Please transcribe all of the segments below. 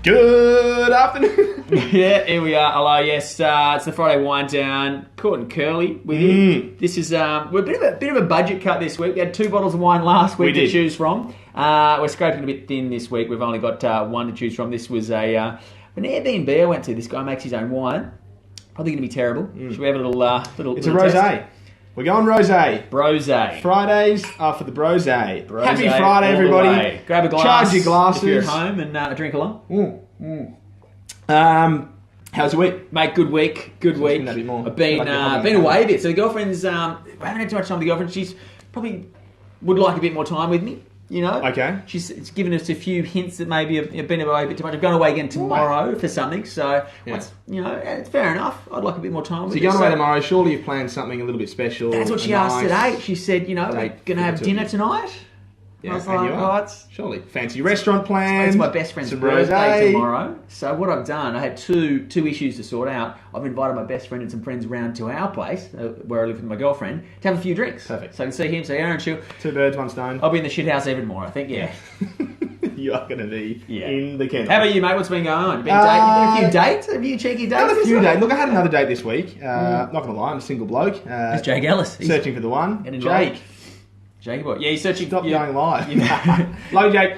Good afternoon. Yeah, here we are. Hello, yes, it's the Friday wind down. Court and Curly with you. This is we're a bit of a budget cut this week. We had 2 bottles of wine last week to choose from. We're scraping a bit thin this week. We've only got one to choose from. This was an Airbnb I went to. This guy makes his own wine. Probably going to be terrible. Should we have a little? It's a rosé. We're going rosé. Brosé. Fridays are for the brosé. Brosé Happy Friday, all the everybody. way. Grab a glass. Charge your glasses. If you're at home and drink along. How's your week? Mate, good week. Good week. A bit more. I've been away a bit. So the girlfriend's I haven't had too much time with the girlfriend. She's probably would like a bit more time with me. You know. Okay. She's given us a few hints that maybe I've been away a bit too much. I'm going away again tomorrow for something. So it's fair enough. I'd like a bit more time. So you're going away tomorrow. Surely you've planned something a little bit special. That's what she asked today. She said, we're going to have dinner tonight. Yeah, I was like, right. Surely. Fancy restaurant plans. It's my best friend's birthday tomorrow. So what I've done, I had two issues to sort out. I've invited my best friend and some friends round to our place, where I live with my girlfriend, to have a few drinks. Perfect. So I can see him, see Aaron, chill. 2 birds, 1 stone. I'll be in the shit house even more, I think, yeah. You are going to be in the kennel. How about you, mate? What's been going on? You've been a few dates? A few cheeky dates? Had a few dates. Look, I had another date this week. Not going to lie, I'm a single bloke. It's Jake Ellis. Searching for the one. And Jake. Jake boy. Yeah, he's searching. Stop going live. Love you, Jake.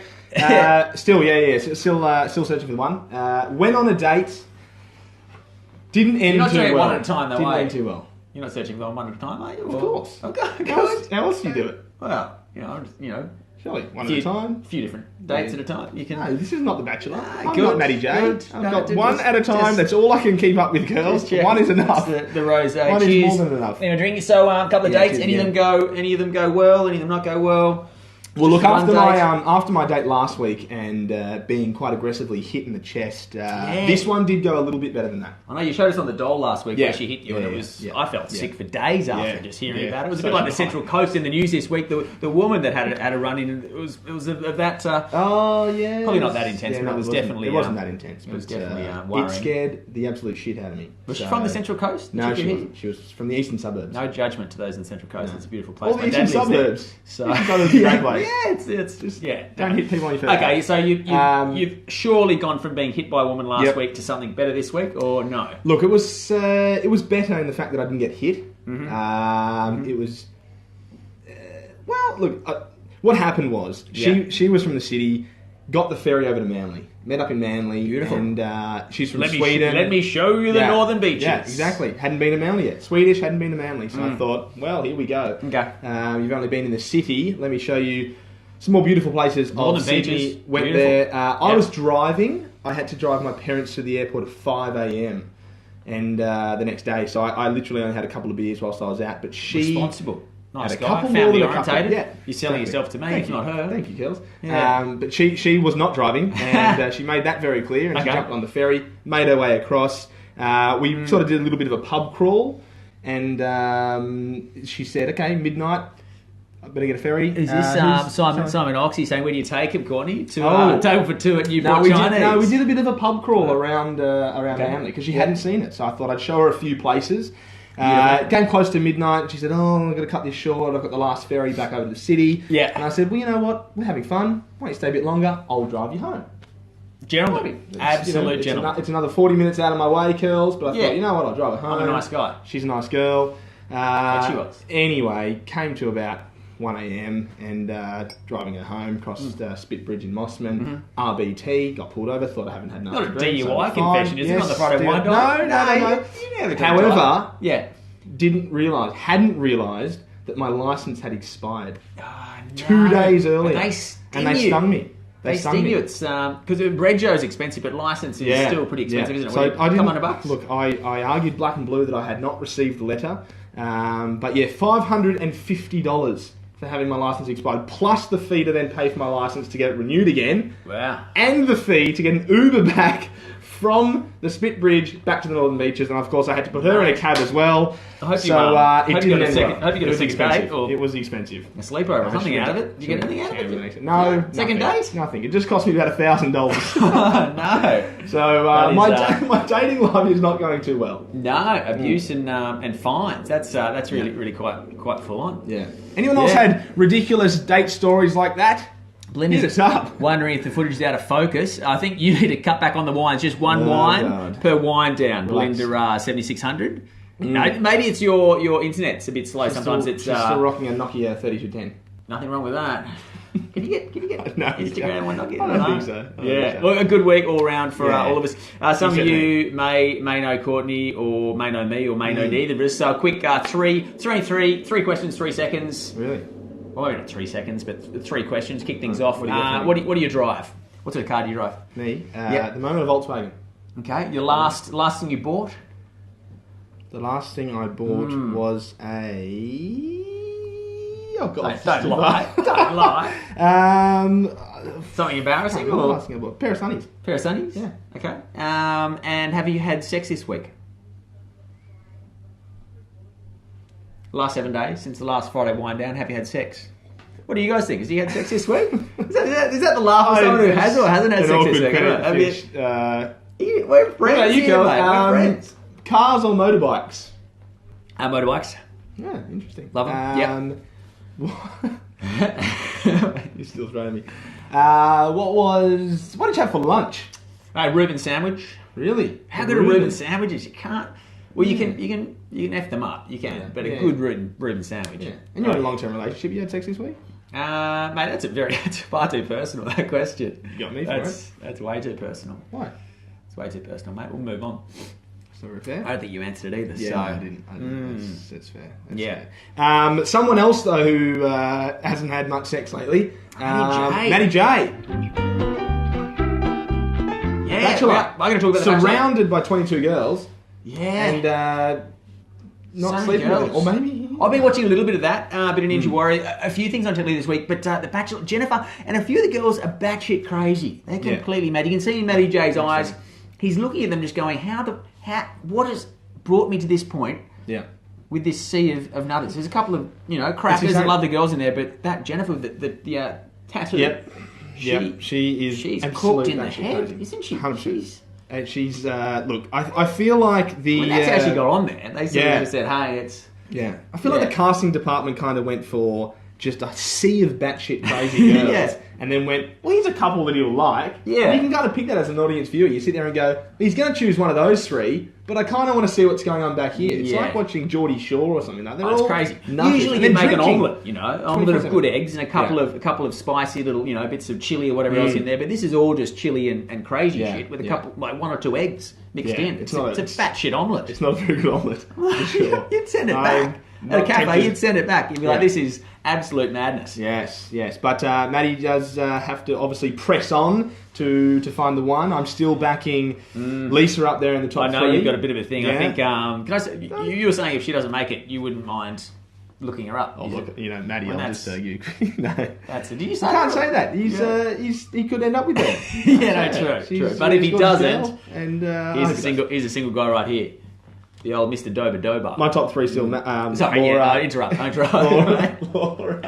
Still searching for the one. Went on a date. Didn't end too well. You're not doing it one at a time, though, Didn't are you? end too well. You're not searching for one at a time, are you? Of course. Okay, How else do you do it? Well, Surely, one at a time. A few different dates at a time. You can. No, this is not The Bachelor. I'm good, not Matty J. good. I've No, got dude, one at a time. That's all I can keep up with, girls. One is enough. The rosé. One is more than enough. Drink. So a couple of dates. Cheers, Any of them go well? Any of them not go well? Well, look, Just one after my date last week and being quite aggressively hit in the chest, this one did go a little bit better than that. I know you showed us on the doll last week where she hit you, and it was. I felt sick for days after just hearing about it. It was a So bit like the did I. Central Coast in the news this week. The woman that had a run in. It was of that. Oh yeah, Probably not that intense, but it was definitely. It wasn't that intense. It was but, definitely worrying. It scared the absolute shit out of me. Was she from the Central Coast? No, she wasn't. She was from the eastern suburbs. No judgment to those in the Central Coast. It's a beautiful place. All the eastern suburbs. So Eastern suburbs are a great place. it's just Don't hit people on your first Okay, date. so you've surely gone from being hit by a woman last week to something better this week, or no? Look, it was better in the fact that I didn't get hit. It was well. Look, what happened was she was from the city, got the ferry over to Manly, met up in Manly, beautiful, and she's from Sweden. Let me show you the northern beaches. Yeah, exactly. Hadn't been to Manly yet. Swedish, hadn't been to Manly, so I thought, well, here we go. Okay, you've only been in the city. Let me show you some more beautiful places. Northern Sydney. beaches. Went Beautiful. there. I was driving. I had to drive my parents to the airport at 5 a.m. and the next day. So I literally only had a couple of beers whilst I was out. But she responsible, nice had a guy, couple more family than a couple. orientated. Yeah, You're selling yourself to me, Thank if you. not her. Thank you, girls. Yeah. But she was not driving, and she made that very clear. And she jumped on the ferry, made her way across. We sort of did a little bit of a pub crawl, and she said, "Okay, midnight. I better get a ferry." Is this Simon Oxy saying, "Where do you take him, Corny? To table for 2 at Newport Chinese?" We did a bit of a pub crawl around Manly because she hadn't seen it. So I thought I'd show her a few places. Came close to midnight. She said, "Oh, I've got to cut this short. I've got the last ferry back over to the city." Yeah. And I said, "Well, you know what? We're having fun. Why don't you stay a bit longer? I'll drive you home." Gentleman, absolute gentleman. It's another 40 minutes out of my way, curls. But I thought, you know what? I'll drive her home. I'm a nice guy. She's a nice girl. Bet she was. Anyway, came to about 1 a.m. and driving her home, crossed Spit Bridge in Mossman, RBT, got pulled over, thought I haven't had enough Not a to drink, so DUI I'm confession, fine. is it? Not the Friday wine No. You never got However, tried. hadn't realised that my licence had expired Oh, no. 2 days earlier. And they stung me. They sting you. It's because Reggio's expensive, but licence is still pretty expensive, isn't it? So I didn't. $200. Look, I argued black and blue that I had not received the letter, but yeah, $550 for having my licence expired, plus the fee to then pay for my licence to get it renewed again. Wow. And the fee to get an Uber back from the Spit Bridge back to the Northern Beaches, and of course I had to put her in a cab as well. I hope so you it didn't end well. I hope you got a second date. It was expensive. A sleepover or something out of it. Did you get anything out of it? No. Second date? Nothing. It just cost me about $1,000. No. So my dating life is not going too well. No, abuse and fines. That's really quite full on. Yeah. Anyone else had ridiculous date stories like that? Blender's Hit us up. wondering if the footage is out of focus. I think you need to cut back on the wines. Just one wine God. per wine down. Relax. Blender 7600. No, maybe it's your internet's a bit slow. Sometimes She's still rocking a Nokia 3210. nothing wrong with that. Can you get No, Instagram one Nokia? I don't think so. I don't Yeah, think so. well, a good week all round for all of us. Some of Definitely. you may know Courtney or may know me or may know neither of us. So a quick three questions, 3 seconds. Really? Well, maybe not 3 seconds, but 3 questions. Kick things off. What do you got for me? What do you drive? What sort of car do you drive? Me? Yep. At the moment, a Volkswagen. Okay, your last thing you bought? The last thing I bought was a... Oh, God. Don't lie. Don't lie. Something embarrassing? The Or last thing I bought. A pair of sunnies. pair of sunnies? Yeah. Okay. And have you had sex this week? Last 7 days since the last Friday wind down, have you had sex? What do you guys think? Has he had sex this week? Is that the laugh of someone who has or hasn't had sex this week? We're friends. You go. Mate. We're friends. Cars or motorbikes? Motorbikes. Yeah, interesting. Love 'em. You're still throwing me. What did you have for lunch? Reuben sandwich. Really? How good are Reuben sandwiches? You can't. Well, you can F them up. You can, but a good Reuben sandwich. Yeah. And you're in a long-term relationship. You had sex this week? Mate, that's far too personal. That question. You got me for it. That's way too personal. Why? It's way too personal, mate. We'll move on. That's not very fair. I don't think you answered it either. Yeah, so. I didn't. That's fair. That's Yeah. fair. Someone else though who hasn't had much sex lately. Matty J. Yeah. Bachelor. I'm going to talk about the Surrounded by 22 girls. Yeah. And not So sleeping with girls. them. Or maybe. I've been watching a little bit of that, bit of Ninja Warrior, a few things on telly this week, but The Bachelor, Jennifer, and a few of the girls are batshit crazy. They're completely mad. You can see in Matty J's eyes, he's looking at them just going, what has brought me to this point Yeah. with this sea of nutters? There's a couple of, crackers that love the girls in there, but that Jennifer, the tattoo, Yep. She is. she's absolute cooked in the batshit head, crazy. isn't she? 100%. And she's look. I feel like the. That's how she got on there. They sort of just said, hey, it's... Yeah, I feel like the casting department kind of went for just a sea of batshit crazy girls, Yeah. and then went, well, here's a couple that he'll like. Yeah. And you can kind of pick that as an audience viewer. You sit there and go, he's going to choose one of those three, but I kind of want to see what's going on back here. It's like watching Geordie Shore or something like that. It's crazy. Nutters. Usually And you then make an drinking. omelette, omelette of good eggs and a couple of spicy little, bits of chili or whatever else in there. But this is all just chili and crazy shit with a couple, like 1 or 2 eggs mixed in. It's a fat shit omelette. It's not a very good omelette, for sure. You'd send it back. At a cafe, tempted. you'd send it back. You'd be like, this is absolute madness. Yes. But Maddie does have to obviously press on to find the one. I'm still backing Lisa up there in the top 3. I know you've got a bit of a thing. Yeah. I think, can I say, you were saying if she doesn't make it, you wouldn't mind looking her up. Oh, look, Maddie, Well, I'll that's- just you. No. That's it. Did you say I can't that? say that. He could end up with her. True. She's But if he got a doesn't, girl, and here's a single guy right here. The old Mr. Doba Doba. my top 3 still. Sorry, Laura, don't interrupt. Laura,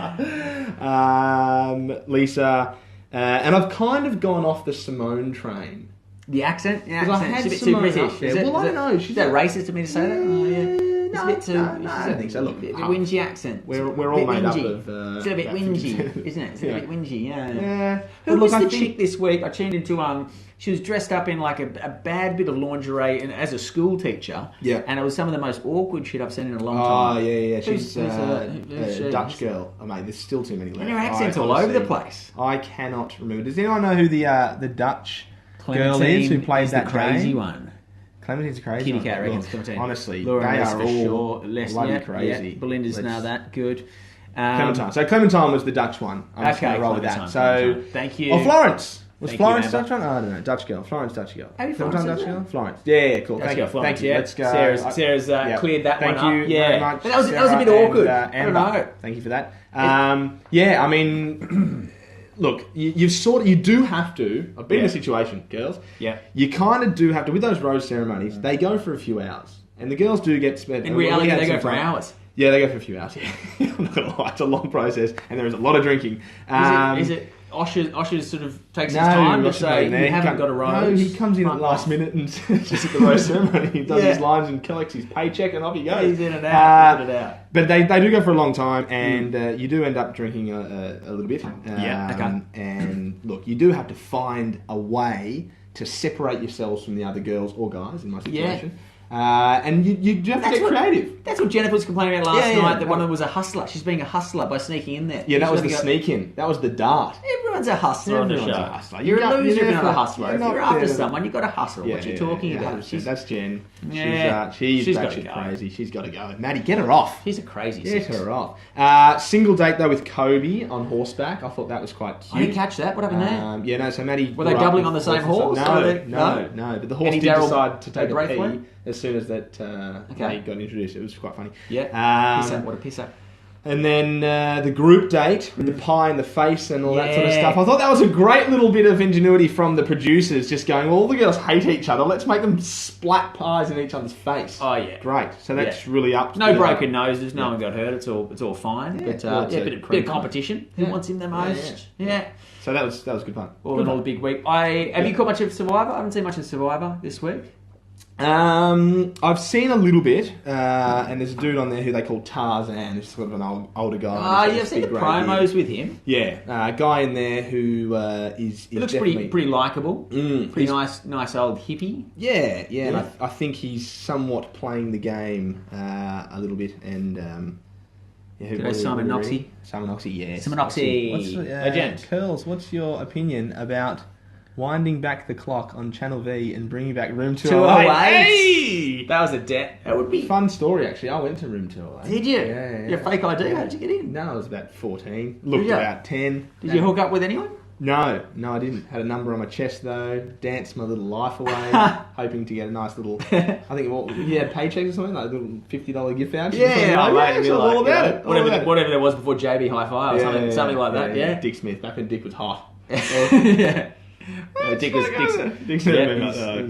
Lisa, and I've kind of gone off the Simone train. The accent? I had She's a bit too Simone British. up there. Is it- Well, I is don't it- know. Is that racist of me to say that? Oh, yeah. It's a bit too... no, I don't think so. Look, a bit whingy accent. We're a all bit made up whingy. of. It's a bit about whingy, 50%. isn't it? It's a bit whingy, yeah. Yeah. Who But was look, the I think- chick this week? I tuned into... she was dressed up in like a bad bit of lingerie and as a school teacher. Yeah. And it was some of the most awkward shit I've seen in a long Oh, time. yeah. Who's She's who's she? a Dutch girl. Oh, mate, there's still too many left. And her accent's I all over the honestly- place. I cannot remember. Does anyone know who the Dutch girl Clementine is who plays that the crazy game? one. Clementine's crazy. Kitty one. cat reckons Look, Clementine. honestly, Laura they and are for all sure. Les, bloody crazy. Yeah. Belinda's Let's- now that good. Clementine. So Clementine was the Dutch one. I'm just going to roll with that. Clementine. So, Thank you. Oh, Florence. Was Thank Florence you, Dutch one? Oh, I don't know. Dutch girl. Florence Dutch girl. Maybe Clementine Florence Dutch is girl? Florence. Yeah, cool. Let's Thank go, you. Florence. Thank you. Yeah. Let's go. Sarah's cleared that Thank one you up. Yeah. very much. But that was a bit Sarah awkward. and, I don't Amber. know. Thank you for that. Yeah, I mean, look, you do have to. I've been in a situation, girls. Yeah. You kind of do have to with those rose ceremonies. They go for a few hours, and the girls do get spent. In reality, we had they go some for time. hours. Yeah, they go for a few hours. Yeah. I'm not gonna lie, it's a long process, and there is a lot of drinking. Is it Osher's sort of takes his time to say, you haven't got a rose. No, he comes in at the last minute and just at the rose ceremony, he does his lines and collects his paycheck and off he goes. He's in and out. But they do go for a long time, and you do end up drinking a little bit. Okay. And look, you do have to find a way to separate yourselves from the other girls or guys in my situation. Yeah. And you have to get creative. That's what Jennifer was complaining about last night, that one of them was a hustler. She's being a hustler by sneaking in there. Yeah, that was the sneak in. That was the dart. Everyone's a hustler on the show. You're a loser if you're not a hustler. If you're after someone, you've got to hustle. What you're talking about. That's Jen. She's batshit crazy. She's got to go. Maddie, get her off. She's a crazy Get her off. Single date, though, with Kobe on horseback. I thought that was quite cute. I didn't catch that. What happened there? So Maddie... Were they doubling on the same horse? No. But the horse did decide to take a pee as soon as that they got introduced. It was quite funny. Yeah. What a pisser. And then the group date with the pie in the face and all that sort of stuff. I thought that was a great little bit of ingenuity from the producers, just going, well, all the girls hate each other. Let's make them splat pies in each other's face. Oh, yeah. Great. So that's really up to no broken noses. No one got hurt. It's all fine. Yeah, but a bit of competition. Who wants him the most? Yeah. So that was good fun. All in all, a big week. Have you caught much of Survivor? I haven't seen much of Survivor this week. I've seen a little bit, and there's a dude on there who they call Tarzan, who's sort of an older guy. I've seen the promos with him. Yeah, a guy in there who is he looks pretty likeable. Pretty nice old hippie. Yeah. And I think he's somewhat playing the game a little bit, and Simon Noxie. Simon Noxie, yeah. Simon Noxie, legend. Curls, what's your opinion about winding back the clock on Channel V and bringing back Room 208? Hey! That was a debt. That would be fun story, actually. I went to Room 208. Did you? Yeah. Your fake ID? How did you get in? No, I was about 14. Looked about 10. Did you hook up with anyone? No, I didn't. Had a number on my chest though. Danced my little life away, hoping to get a nice little. I think you had paychecks or something, like a little $50 gift voucher. All about it. Whatever there was before JB Hi-Fi or something like that. Yeah. Dick Smith, back when Dick was hot. Yeah. Dick's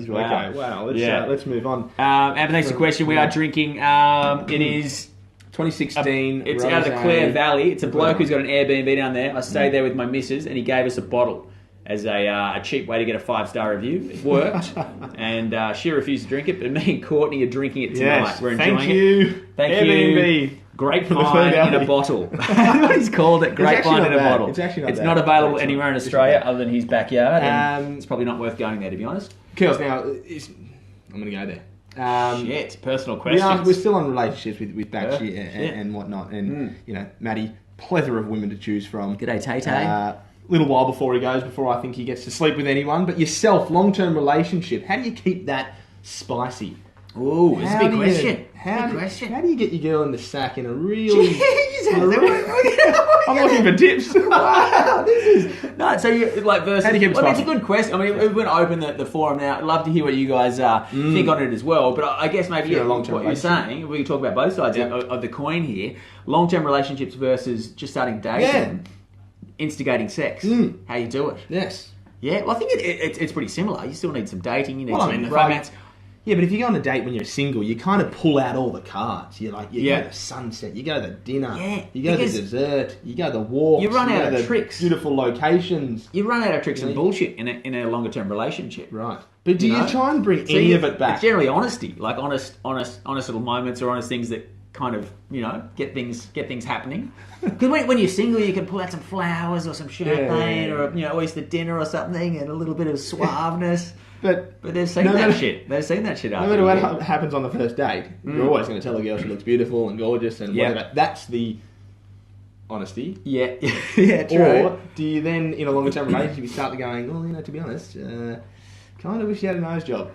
wow. Let's move on. And thanks for the question. We are drinking. It is 2016. It's out of the Clare Valley. It's a bloke who's got an Airbnb down there. I stayed there with my missus, and he gave us a bottle as a cheap way to get a 5-star review. It worked, and she refused to drink it, but me and Courtney are drinking it tonight. Yes, we're enjoying thank you. Thank you. Grapevine in a bottle. He's called it grapevine in a bottle. It's not available anywhere in Australia other than his backyard. And it's probably not worth going there, to be honest. Curls, now, I'm going to go there. Shit, personal questions. We're still on relationships with Batchy and whatnot. And, Maddie, plethora of women to choose from. G'day, Tay-Tay. Little while before I think he gets to sleep with anyone. But yourself, long-term relationship, how do you keep that spicy? Ooh, it's a big question. How do you get your girl in the sack in a really... I'm looking for tips. Wow, this is... No, so you, versus... How do you keep it spicy? It's a good question. I mean, we're going to open the forum now. I'd love to hear what you guys think on it as well. But I guess maybe what you're saying, we can talk about both sides of the coin here. Long-term relationships versus just starting dating, instigating sex. How you do it. Yes. Yeah, well, I think it's pretty similar. You still need some dating. You need some romance. Yeah, but if you go on a date when you're single, you kind of pull out all the cards. You go to the sunset, you go to the dinner, you go to the dessert, you go to the walks. You run out of tricks. Beautiful locations. You run out of tricks and bullshit in a longer term relationship. Right. But do you try and bring any of it back? It's generally honesty, like honest little moments or honest things that kind of, get things happening. Because when you're single, you can pull out some flowers or some champagne or oyster dinner or something and a little bit of suaveness. But they've seen that shit. They've seen that shit after. No matter what happens on the first date, you're always going to tell a girl she looks beautiful and gorgeous and whatever. That's the honesty. Yeah, true. Or do you then, in a longer term relationship, you start going, well, to be honest, kind of wish you had a nose job.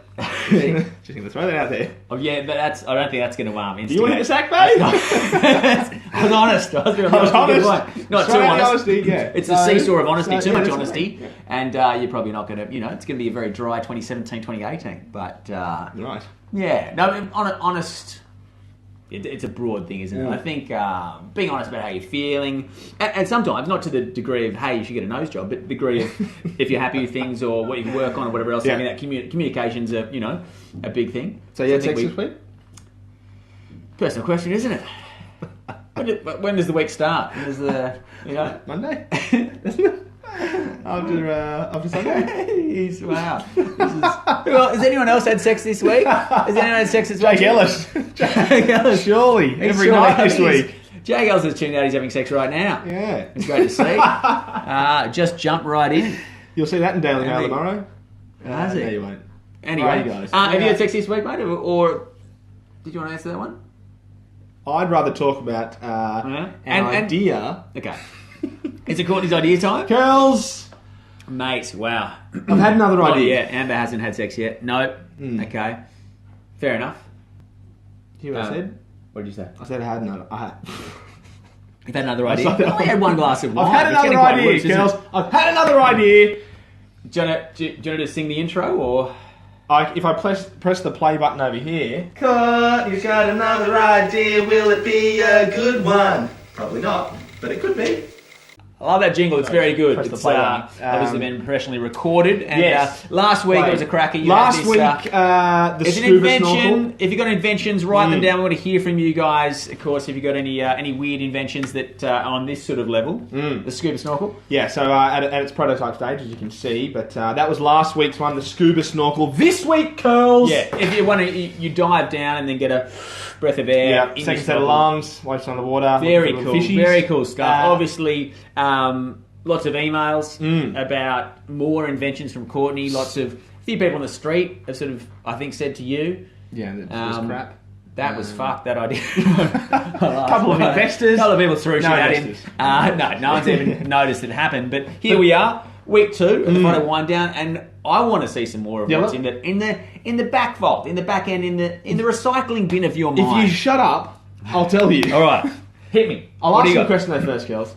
Just going to throw that out there. Oh yeah, but I don't think that's going to instigate. You want in the sack, babe? I was honest. I was honest. Not too honest. Honesty, It's the seesaw of honesty. Too much honesty, and you're probably not going to. It's going to be a very dry 2017, 2018. But right. Yeah. No, honest. It's a broad thing, isn't it? I think being honest about how you're feeling, and sometimes not to the degree of, hey, you should get a nose job, but the degree of if you're happy with things or what you can work on or whatever else. I mean, that communication's a big thing. So you had sex this week? Personal question, isn't it? When does the week start? When does the Monday? after Sunday. Wow. Well, has anyone else had sex this week? Has anyone had sex this week? Jake Ellis. Jake Ellis. Surely. Every night this week. Jake Ellis has tuned out. He's having sex right now. Yeah. It's great to see. Just jump right in. You'll see that in Daily Mail tomorrow. Has it? No, you won't. Anyway. Right, you guys. Have you had sex this week, mate? Or did you want to answer that one? I'd rather talk about an idea. Okay. Is it Courtney's idea time? Girls! Mate, wow. I've had another idea. Yeah, Amber hasn't had sex yet. No. Okay. Fair enough. You know what I said? What did you say? I said I had another. You've had another idea? I only had one glass of wine. I've had another idea, girls. I've had another idea. Do you want to sing the intro, or...? If I press the play button over here... You've got another idea. Will it be a good one? Probably not, but it could be. I love that jingle. It's very good. It's obviously been professionally recorded. And yes. Last week it was a cracker. Last week, the scuba snorkel. If you've got inventions, write them down. We want to hear from you guys. Of course, if you've got any weird inventions that are on this sort of level, the scuba snorkel. Yeah, so at its prototype stage, as you can see. But that was last week's one, the scuba snorkel. This week, curls. Yeah, if you want to, you dive down and then get a breath of air. Yeah, second set of lungs, waves on the water. Very cool. Fishies. Very cool stuff. Obviously, lots of emails about more inventions from Courtney. A few people on the street have sort of, I think, said to you. Yeah, that was crap. That was fucked, that idea. A couple of investors. A couple of people threw shit at him. No one's even noticed it happened. But here we are, week 2 of the Friday Wind Down, and I want to see some more of what's in the back vault, in the back end, in the recycling bin of your mind. If you shut up, I'll tell you. All right, hit me. I'll ask you a question though first, girls.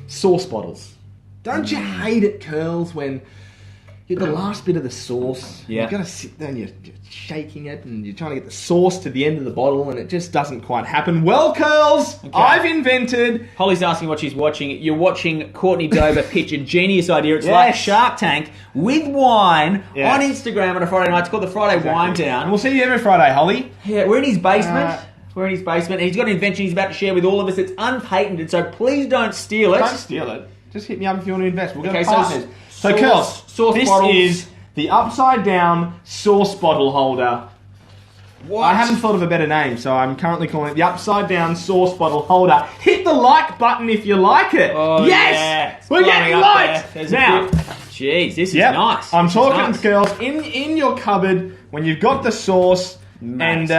Sauce bottles. Don't you hate it, curls, when you're the last bit of the sauce? Yeah. You've got to sit there and you're shaking it and you're trying to get the sauce to the end of the bottle and it just doesn't quite happen. Well, curls, okay. I've invented... Holly's asking what she's watching. You're watching Courtney Dover pitch a genius idea. It's like Shark Tank with wine on Instagram on a Friday night. It's called the Friday Wind Down. And we'll see you every Friday, Holly. Yeah, we're in his basement. We're in his basement. And he's got an invention he's about to share with all of us. It's unpatented, so please don't steal it. Don't steal it. Just hit me up if you want to invest. We'll go partners. So, curls, this is the upside-down sauce bottle holder. What? I haven't thought of a better name, so I'm currently calling it the upside-down sauce bottle holder. Hit the like button if you like it. Oh, yes! We're getting liked! Now, jeez, this is nice. I'm talking, girls, in your cupboard, when you've got the sauce, and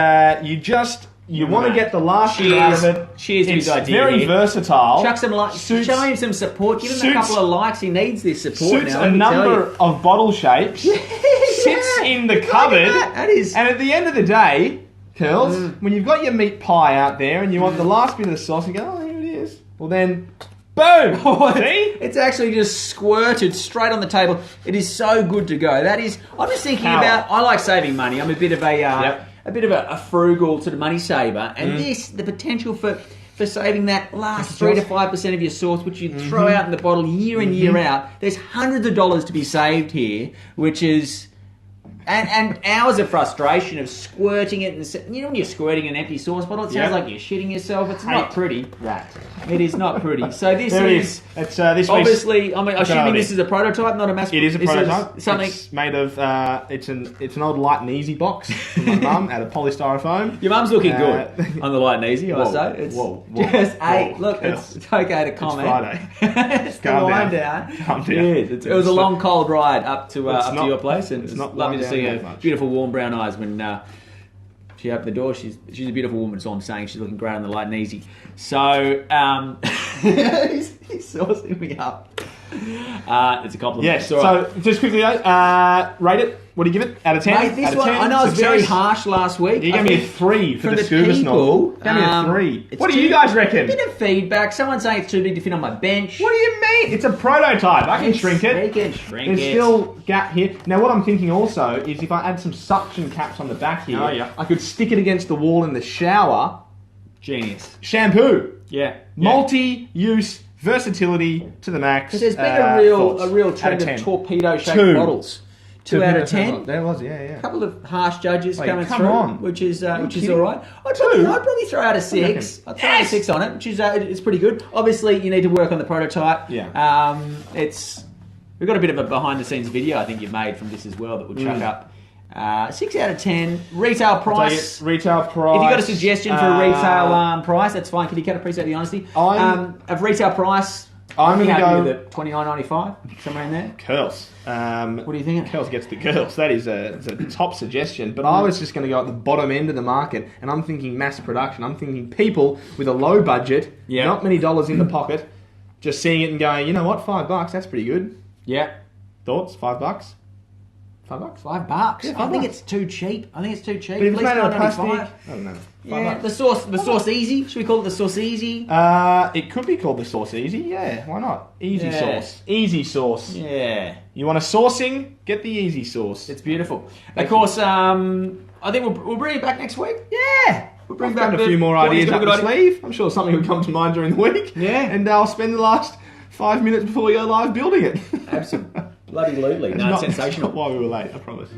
you want to get the last bit out of it. Cheers to his idea. It's very versatile. Chuck some likes. Show him some support. Give him a couple of likes. He needs this support suits now. A number of bottle shapes. Sits in the cupboard. That is. And at the end of the day, curls, when you've got your meat pie out there and you want the last bit of the sauce, you go, oh, here it is. Well then, boom! See? It's actually just squirted straight on the table. It is so good to go. That is. I'm just thinking about. I like saving money. I'm a bit of a frugal sort of money saver, and the potential for saving that last 3 to 5% of your sauce, which you throw out in the bottle year in, year out. There's hundreds of dollars to be saved here, which is... And hours of frustration of squirting it, and you know when you're squirting an empty sauce bottle, it sounds like you're shitting yourself. It's not pretty. It is not pretty. So this is this obviously. I'm assuming this is a prototype, not a mass. It is a prototype. Something it's made of. It's an old Light and Easy box from my mum out of polystyrofoam. Your mum's looking good on the Light and Easy. I say it's look. It's okay to comment. It's Friday. It's the wind down. Calm down. It was a long cold ride up to your place, and it's not lovely to see her much. beautiful warm brown eyes when she opened the door. She's a beautiful woman, so I'm saying she's looking great on the Light and Easy. So he's saucing me up. It's a compliment. Yes. So just quickly, rate it. What do you give it? Out of 10? Mate, this one, I know it was very harsh last week. You gave me a 3 for the scuba snorkel. Gave me a 3. What do you guys reckon? A bit of feedback. Someone's saying it's too big to fit on my bench. What do you mean? It's a prototype. I can shrink it. There's still gap here. Now what I'm thinking also is if I add some suction caps on the back here, I could stick it against the wall in the shower. Genius. Shampoo. Yeah. Multi-use versatility to the max. Because there's been a real trend of torpedo-shaped bottles. 2 out of 10. There was, yeah. A couple of harsh judges coming come through, on. which is all kidding? right. I'd probably throw out a 6. I'd throw out a 6 on it, which is it's pretty good. Obviously, you need to work on the prototype. Yeah. We've got a bit of a behind-the-scenes video I think you've made from this as well that we'll chuck up. 6 out of 10. Retail price. Retail price. If you've got a suggestion for a retail price, that's fine. Kitty Cat, appreciate the honesty. Of retail price, I'm going to go with it. $29.95, somewhere in there. Curls. What do you think? Curls gets the girls. That is a top suggestion. But I was just going to go at the bottom end of the market, and I'm thinking mass production. I'm thinking people with a low budget, not many dollars in the pocket, just seeing it and going, you know what, $5, that's pretty good. Yeah. Thoughts? $5? $5? $5. Yeah, I think it's too cheap. But if it's made out of plastic, I don't know. Yeah, the sauce easy. Should we call it the sauce easy? It could be called the sauce easy. Yeah, why not? Easy sauce. Easy sauce. Yeah. You want a saucing? Get the easy sauce. It's beautiful. Of course, I think we'll bring it back next week. Yeah. We'll bring back a few more ideas up the sleeve. I'm sure something will come to mind during the week. Yeah. And I'll spend the last 5 minutes before we go live building it. Absolutely. Bloody no, it's sensational. Not why we were late, I promise.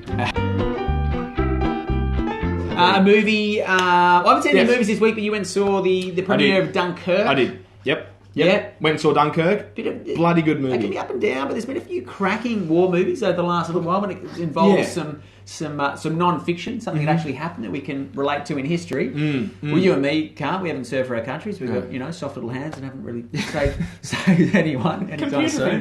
A movie. I haven't seen any movies this week, but you went and saw the premiere of Dunkirk. I did. Yep. Yeah. Went and saw Dunkirk. Bloody good movie. It can be up and down, but there's been a few cracking war movies over the last little while when it involves some non-fiction, something that actually happened that we can relate to in history. Well, you and me can't. We haven't served for our countries. We've got soft little hands and haven't really saved anyone anytime soon.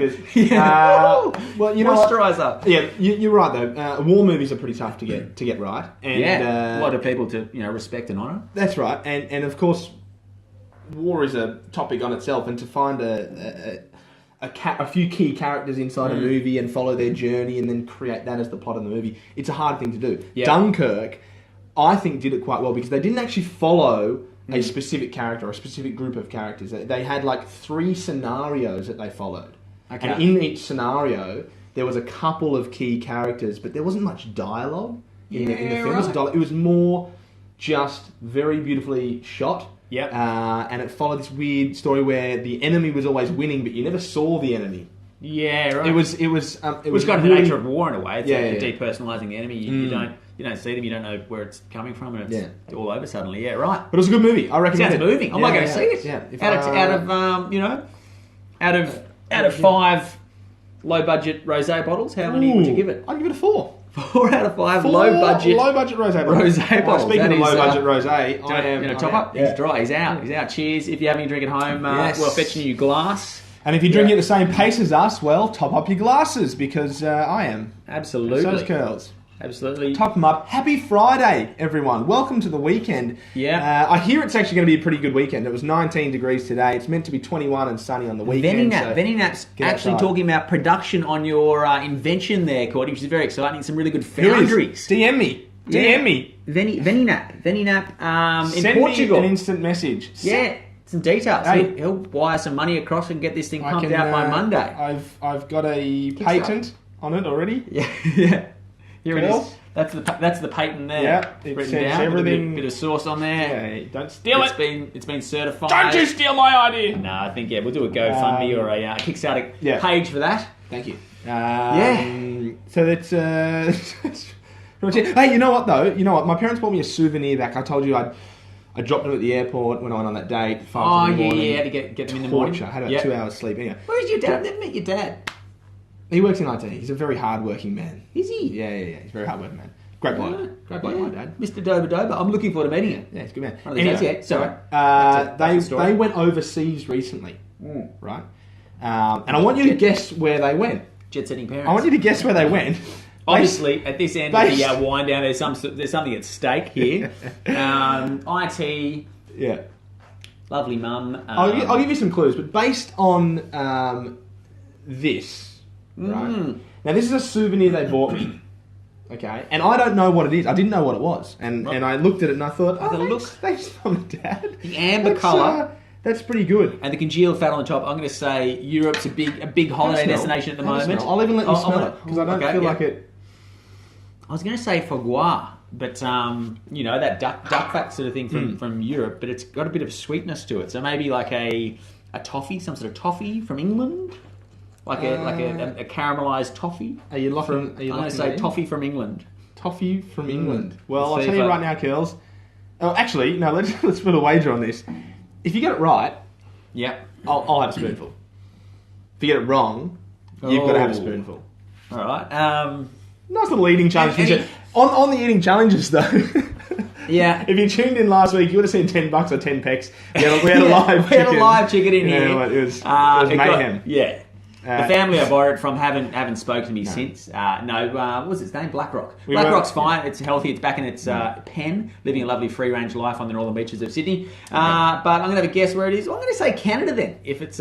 Well, you know moisturiser. Yeah, you're right though. War movies are pretty tough to get right. And, a lot of people to respect and honour. That's right, and of course, war is a topic on itself, and to find a few key characters inside a movie and follow their journey and then create that as the plot of the movie, it's a hard thing to do. Yeah. Dunkirk, I think, did it quite well because they didn't actually follow a specific character or a specific group of characters. They had like 3 scenarios that they followed. Okay. And in each scenario, there was a couple of key characters, but there wasn't much dialogue in the film. Right. It was more just very beautifully shot. Yep. And it followed this weird story where the enemy was always winning, but you never saw the enemy. Yeah, right. It was Which got the nature of war in a way. It's depersonalising the enemy. You don't see them. You don't know where it's coming from, and it's all over suddenly. Yeah, right. But it was a good movie. I recommend it. Sounds moving. I might go see it. Yeah. Out of 5 low budget rosé bottles, how many would you give it? I'd give it a 4. 4 out of 5 low budget rosé bottles. Speaking of low budget rosé, I am top up. He's dry. He's out. Cheers. If you're having a drink at home, we're fetching you glass. And if you're drinking at the same pace as us, well, top up your glasses because I am. Absolutely. So does Curls. Absolutely. Top them up. Happy Friday, everyone. Welcome to the weekend. Yeah. I hear it's actually going to be a pretty good weekend. It was 19 degrees today. It's meant to be 21 and sunny on the weekend. Veninap's actually talking about production on your invention there, Cordy, which is very exciting. Some really good foundries. DM me. DM me. Veninap in Send Portugal. Send me an instant message. Yeah. Some details. Hey. He'll wire some money across and get this thing pumped out by Monday. I've got a patent on it already. Yeah. Here it is. That's the patent there. Yeah, it written says down. everything. A bit of sauce on there. Yeah, don't steal it. It's been certified. Don't you steal my idea. No, I think we'll do a GoFundMe or a Kickstarter page for that. Thank you. So that's. Hey, you know what though? My parents bought me a souvenir back. I told you I dropped them at the airport when I went on that date. 5 in the morning. You had to get them in the morning. I had about 2 hours sleep. Anyway. Where's your dad? I've never met your dad. He works in IT. He's a very hard-working man. Is he? Yeah. He's a very hard-working man. Great bloke. Great bloke, my dad. Mr. Doba. I'm looking forward to meeting him. Yeah, he's a good man. Anyway, sorry. They went overseas recently, right? And I want you to guess where they went. Jet-setting parents. I want you to guess where they went. Obviously, at this end of the wind down, there's something at stake here. IT. Yeah. Lovely mum. I'll give you some clues, but based on this, right? Now, this is a souvenir they bought me. Okay, and I don't know what it is. I didn't know what it was, and I looked at it and I thought, thanks, Mum and Dad. The amber colour. That's pretty good. And the congealed fat on the top. I'm going to say Europe's a big holiday destination at the moment. I'll even let you smell it because I don't feel like it. I was going to say foie gras, but that duck fat sort of thing from Europe, but it's got a bit of sweetness to it. So maybe like a toffee, some sort of toffee from England. like a caramelised toffee. Are you locking? I'm going to say toffee from England. Toffee from England. Well, I'll tell you right now, Curls. Oh, actually, no. Let's put a wager on this. If you get it right, I'll have a spoonful. If you get it wrong, you've got to have a spoonful. All right. Nice little eating challenge. On the eating challenges, though. Yeah. If you tuned in last week, you would have seen $10 or 10 pecks. We had a live chicken in here. It was mayhem. The family I borrowed it from haven't spoken to me since. What was its name? Blackrock. Blackrock's fine. It's healthy. It's back in its pen, living a lovely free-range life on the northern beaches of Sydney. But I'm going to have a guess where it is. I'm going to say Canada then, if it's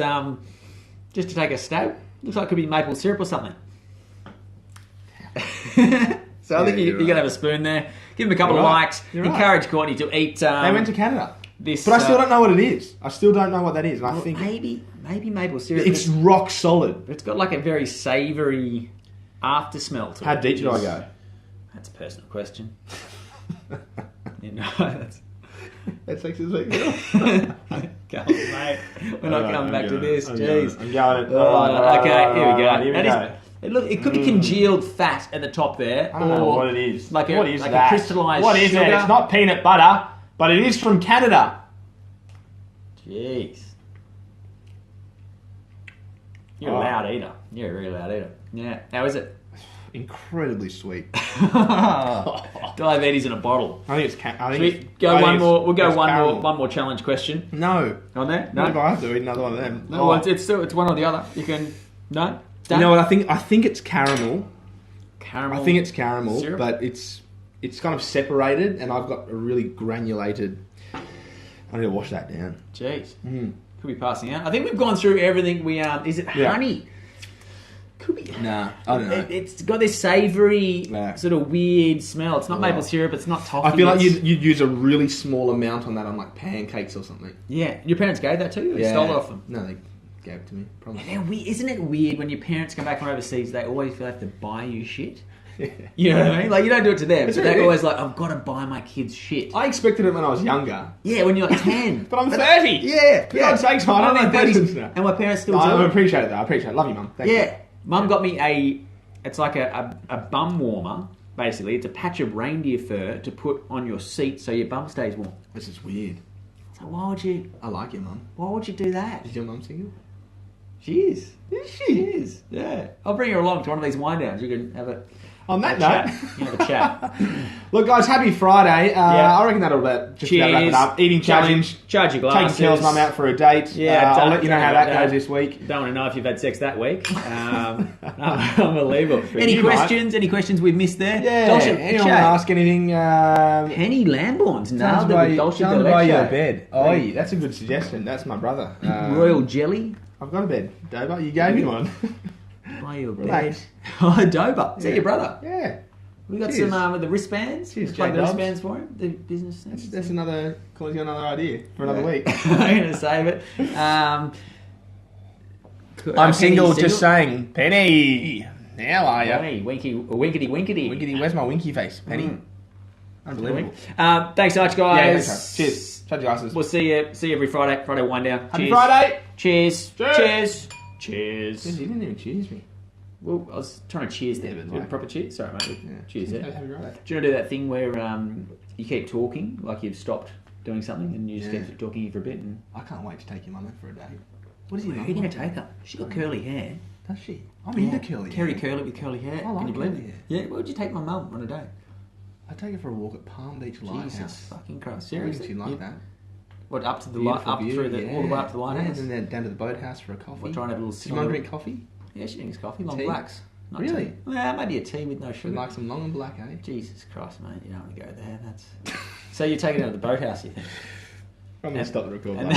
just to take a stab. Looks like it could be maple syrup or something. So I think you're going to have a spoon there. Give him a couple of likes. Encourage Courtney to eat. They went to Canada. But I still don't know what it is. I still don't know what that is. And I think maybe maple syrup. It's rock solid. It's got like a very savoury after smell to it. How deep did I go? That's a personal question. That's next week. Go on, mate. We're not coming back to this. Jeez. I'm going. Okay, here we go. It could be congealed fat at the top there. I don't know what it is. What is that? A crystallised What is sugar. it? It's not peanut butter, but it is from Canada. Jeez. You're a loud eater. You're a really loud eater. Yeah. How is it? Incredibly sweet. Diabetes in a bottle. I think it's. We'll go one more challenge question. No. On there? No. What if I have to eat another one of them? No, it's one or the other. You can. No. You know what? I think it's caramel. Caramel. I think it's caramel, syrup? but it's kind of separated, and I've got a really granulated. I need to wash that down. Jeez. Could be passing out. I think we've gone through everything. Is it honey? Could be. Nah, I don't know. It's got this savoury, sort of weird smell. It's not maple syrup. It's not toffee. I feel like you'd use a really small amount on that on like pancakes or something. Yeah. Your parents gave that to you? Or you stole it off them? No, they gave it to me. Probably. Isn't it weird when your parents come back from overseas, they always feel like they have to buy you shit? You know what I mean? Like, you don't do it to them. So they're always like, I've got to buy my kids shit. I expected it when I was younger. Yeah, when you're like 10. But I'm 30. Yeah. For God's sakes, I don't need patience now. And my parents still do I it. appreciate it, though. I appreciate it. Love you, Mum. Thank you. Mum got me it's like a bum warmer, basically. It's a patch of reindeer fur to put on your seat so your bum stays warm. This is weird. So why would you... I like your Mum. Why would you do that? Is your Mum single? She is. She is. Yeah. I'll bring her along to one of these wind downs. You can have a... On that note, you have a chat. Look, guys, happy Friday. I reckon that'll about wrap it up. Eating challenge. Charge your glasses. Taking Kel's mum out for a date. Yeah, I'll let you know how that goes this week. Don't want to know if you've had sex that week. Unbelievable. Any questions? Any questions we've missed there? Yeah. Anyone want to ask anything? Penny Lambourne's nailed it with Dolce de by your Leche. bed. Oh, that's a good suggestion. That's my brother. Royal jelly. I've got a bed. Dover, you gave me one. By your bed. Relax. Oh, Dover. Is that your brother? Yeah. We got some with the wristbands. Cheers, Plug the J-Dubs. wristbands for him. The business. That's another idea for another week. I'm going to save it. I'm single, just saying. Penny, how are you? Penny, winkety. Winkety, where's my winky face, Penny? Unbelievable. Thanks so much, guys. Yeah, cheers. Charge your glasses. We'll see you every Friday. Friday wind down. Happy Friday. Cheers. Cheers. Cheers. You didn't even cheers me. Well, I was trying to cheers there. Yeah, Proper cheers? Sorry, mate. Yeah. Cheers there. Happy Friday. Do you want to do that thing where you keep talking, like you've stopped doing something, and you just keep talking for a bit? And I can't wait to take your mum out for a day. What is Where are you going to take her? She's got curly hair. Does she? I'm into curly hair. Curly with curly hair. I like Can you believe curly it? hair. Yeah, where would you take my mum on a day? I'd take her for a walk at Palm Beach Lighthouse. Jesus fucking Christ. I reckon Seriously? she'd like that. What, up to the Beautiful up view, through the all the way up to the lighthouse? Yeah, and then down to the boathouse for a coffee. What, try and have a little Does your mum drink coffee? Yeah, she drinks coffee. Long Tea? blacks. Not Really? tea. Yeah, maybe a tea with no She'd sugar. like some long and black, eh? Jesus Christ, mate, you don't want to go there. That's so you're taking her to the boathouse, you think? I'm going to stop the record. And